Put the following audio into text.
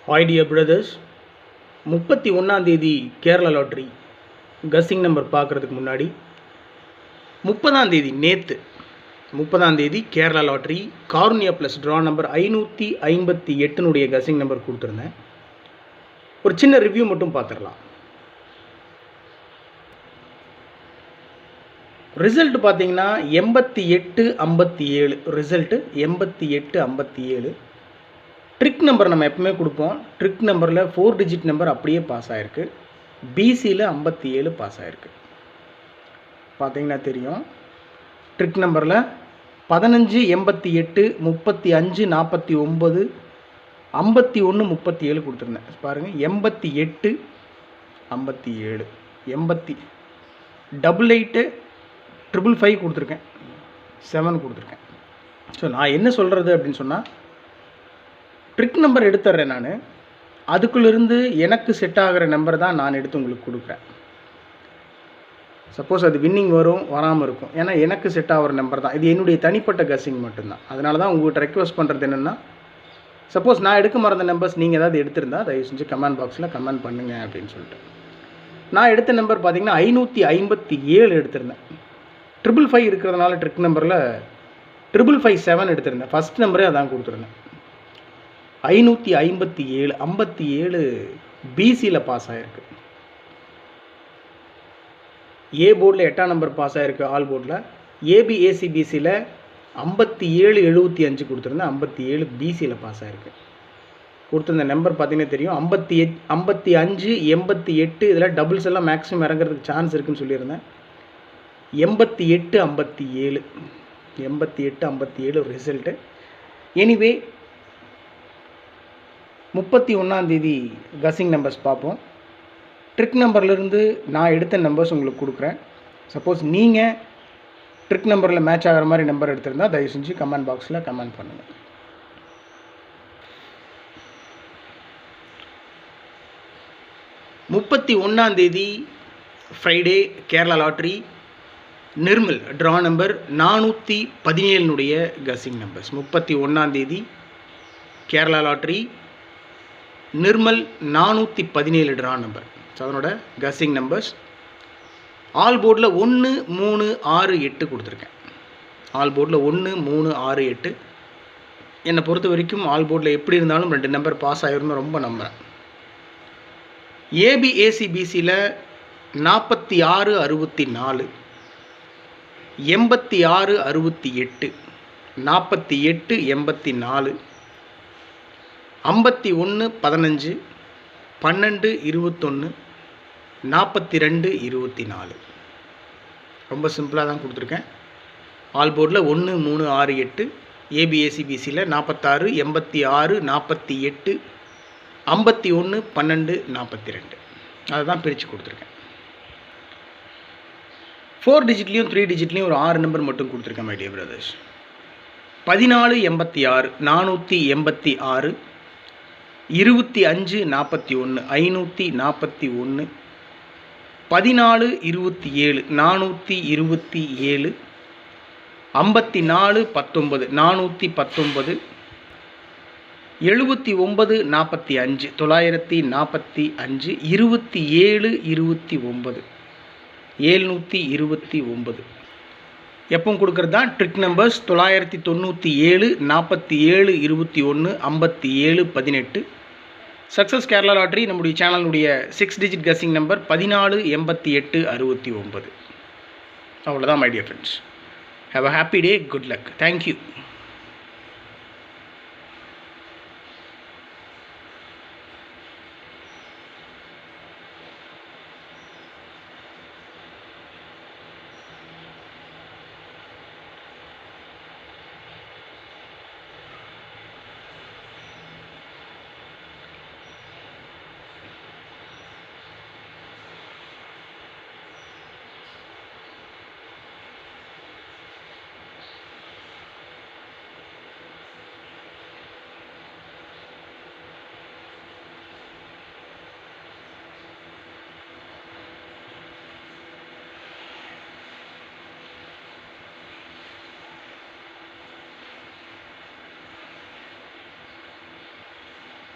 Hi dear brothers, 31 Kerala lottery guessing number பார்க்குறதுக்கு முன்னாடி 30 நேற்று 30 Kerala lottery Karunya plus draw number 558 guessing number கொடுத்துருந்தேன். ஒரு சின்ன ரிவ்யூ மட்டும் பார்த்துடலாம். ரிசல்ட் பார்த்தீங்கன்னா 8857 ரிசல்ட்டு 8857. ட்ரிக் நம்பர் நம்ம எப்பவுமே கொடுப்போம். ட்ரிக் நம்பரில் 4 டிஜிட் நம்பர் அப்படியே பாஸ் ஆகிருக்கு. பிசியில் 57 பாஸ் ஆகிருக்கு. பார்த்தீங்கன்னா தெரியும். ட்ரிக் நம்பரில் 15 88 35 49 51 37 கொடுத்துருந்தேன். பாருங்கள், 88 57 80 888 555 கொடுத்துருக்கேன், 7 கொடுத்துருக்கேன். ஸோ நான் என்ன சொல்கிறது அப்படின்னு சொன்னால், ட்ரிக் நம்பர் எடுத்துட்றேன் நான். அதுக்குள்ளேருந்து எனக்கு செட் ஆகிற நம்பர் தான் நான் எடுத்து உங்களுக்கு கொடுக்குறேன். சப்போஸ் அது வின்னிங் வரும், வராமல் இருக்கும். ஏன்னா எனக்கு செட் ஆகிற நம்பர் தான் இது. என்னுடைய தனிப்பட்ட கஸ்ஸிங் மட்டும்தான். அதனால தான் உங்கள்கிட்ட ரெக்வஸ்ட் பண்ணுறது என்னென்னா, சப்போஸ் நான் எடுக்க மறந்த நம்பர்ஸ் நீங்கள் ஏதாவது எடுத்திருந்தா தயவு செஞ்சு கமெண்ட் பாக்ஸில் கமெண்ட் பண்ணுங்கள் அப்படின்னு சொல்லிட்டு. நான் எடுத்த நம்பர் பார்த்தீங்கன்னா 557 எடுத்திருந்தேன். 555 இருக்கிறதுனால ட்ரிக் நம்பரில் 5557 எடுத்திருந்தேன். ஃபஸ்ட் நம்பரே அதான் கொடுத்துருந்தேன். 557 57 பிசியில் பாஸ் ஆகிருக்கு. ஏ போர்டில் 8ஆம் நம்பர் பாஸ் ஆகிருக்கு. ஆல் போர்டில் ஏபிஏசிபிசியில் 57 75 கொடுத்துருந்தேன். 57 பிசியில் பாஸ் ஆகிருக்கு. கொடுத்துருந்த நம்பர் பார்த்தீங்கன்னா தெரியும். 58 55 88 இதில் டபுள்ஸ் எல்லாம் மேக்ஸிமம் இறங்குறதுக்கு சான்ஸ் இருக்குதுன்னு சொல்லியிருந்தேன். 88 57 88 57 ரிசல்ட்டு. எனிவே 31 கஸ்ஸிங் நம்பர்ஸ் பார்ப்போம். ட்ரிக் நம்பர்லேருந்து நான் எடுத்த நம்பர்ஸ் உங்களுக்கு கொடுக்குறேன். சப்போஸ் நீங்கள் ட்ரிக் நம்பரில் மேட்ச் ஆகிற மாதிரி நம்பர் எடுத்திருந்தால் தயவு செஞ்சு கமெண்ட் பாக்ஸில் கமெண்ட் பண்ணுங்கள். 31 Friday Kerala lottery Nirmal draw number 417 guessing numbers. 31 Kerala lottery Nirmal 417 draw number. So அதனோட கஸ்ஸிங் நம்பர்ஸ். ஆல் போர்டில் 1 3 6 8 கொடுத்துருக்கேன். ஆல் போர்டில் 1 3 6 8. என்னை பொறுத்த வரைக்கும் ஆல் போர்டில் எப்படி இருந்தாலும் 2 நம்பர் பாஸ் ஆகிருந்தோம் ரொம்ப நம்புகிறேன். ஏபிஏசிபிசியில் 46 64 86 68 48 84 51 15 12 21 42 24. ரொம்ப சிம்பிளாக தான் கொடுத்துருக்கேன். ஆல் போர்டில் 1 3 6 8, ஏபிஏசிபிசியில் 46 86 48 51 12 42. அதை தான் பிரித்து கொடுத்துருக்கேன். 4 டிஜிட்லேயும் 3 டிஜிட்லேயும் ஒரு 6 நம்பர் மட்டும் கொடுத்துருக்கேன் மை டியர் பிரதர்ஸ். 14 86 486 25 41 541 14 27 427 54 19 419 79 45 945 27 29 729. எப்பவும் கொடுக்குறது தான் trick numbers. 997 47 21 57 18. Success Kerala lottery நம்முடைய சேனலுடைய 6 டிஜிட் கஸ்ஸிங் நம்பர் 14 88 69. அவ்வளோதான் my dear friends. Have a happy day. Good luck. Thank you.